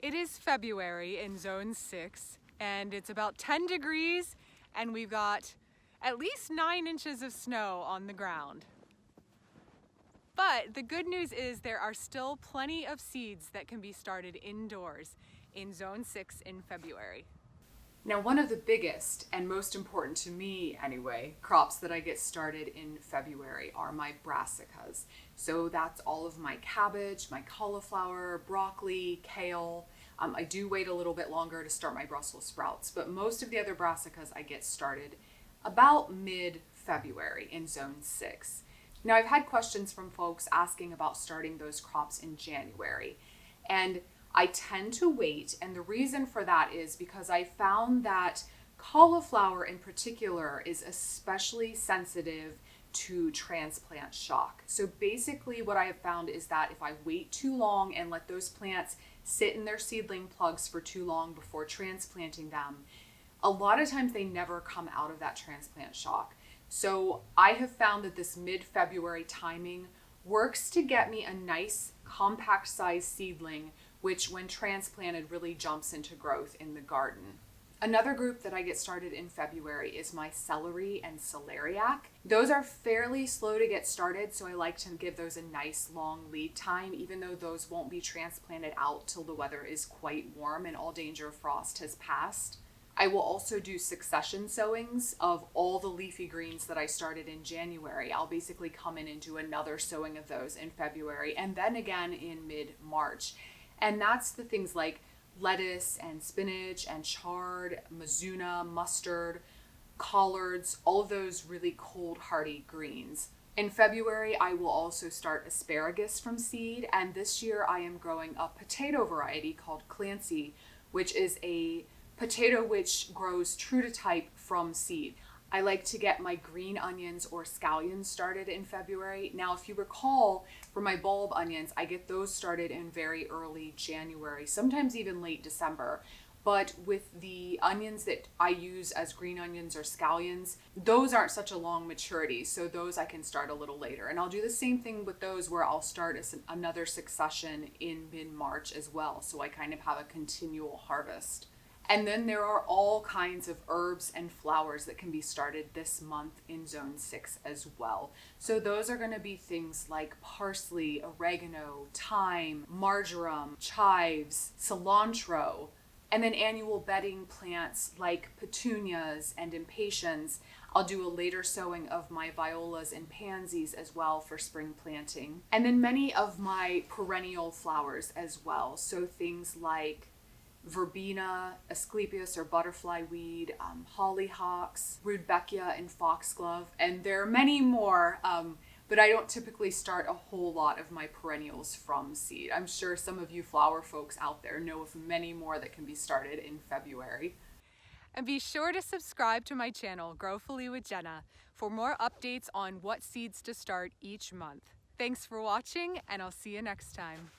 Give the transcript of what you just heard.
It is February in Zone 6 and it's about 10 degrees and we've got at least 9 inches of snow on the ground. But the good news is there are still plenty of seeds that can be started indoors in Zone 6 in February. Now, one of the biggest and most important to me anyway, crops that I get started in February are my brassicas. So that's all of my cabbage, my cauliflower, broccoli, kale. I do wait a little bit longer to start my Brussels sprouts, but most of the other brassicas I get started about mid-February in Zone 6. Now, I've had questions from folks asking about starting those crops in January, and I tend to wait, and the reason for that is because I found that cauliflower in particular is especially sensitive to transplant shock. So basically what I have found is that if I wait too long and let those plants sit in their seedling plugs for too long before transplanting them, a lot of times they never come out of that transplant shock. So I have found that this mid-February timing works to get me a nice compact sized seedling, which when transplanted really jumps into growth in the garden. Another group that I get started in February is my celery and celeriac. Those are fairly slow to get started, so I like to give those a nice long lead time, even though those won't be transplanted out till the weather is quite warm and all danger of frost has passed. I will also do succession sowings of all the leafy greens that I started in January. I'll basically come in and do another sowing of those in February and then again in mid-March. And that's the things like lettuce and spinach and chard, mizuna, mustard, collards, all of those really cold hardy greens. In February, I will also start asparagus from seed, and this year I am growing a potato variety called Clancy, which is a potato which grows true to type from seed. I like to get my green onions or scallions started in February. Now, if you recall, for my bulb onions, I get those started in very early January, sometimes even late December. But with the onions that I use as green onions or scallions, those aren't such a long maturity, so those I can start a little later. And I'll do the same thing with those where I'll start another succession in mid-March as well, so I kind of have a continual harvest. And then there are all kinds of herbs and flowers that can be started this month in Zone 6 as well. So those are going to be things like parsley, oregano, thyme, marjoram, chives, cilantro, and then annual bedding plants like petunias and impatiens. I'll do a later sowing of my violas and pansies as well for spring planting. And then many of my perennial flowers as well. So things like verbena, asclepias or butterfly weed, hollyhocks, rudbeckia and foxglove, and there are many more, but I don't typically start a whole lot of my perennials from seed. I'm sure some of you flower folks out there know of many more that can be started in February. And be sure to subscribe to my channel, Growfully with Jenna, for more updates on what seeds to start each month. Thanks for watching, and I'll see you next time.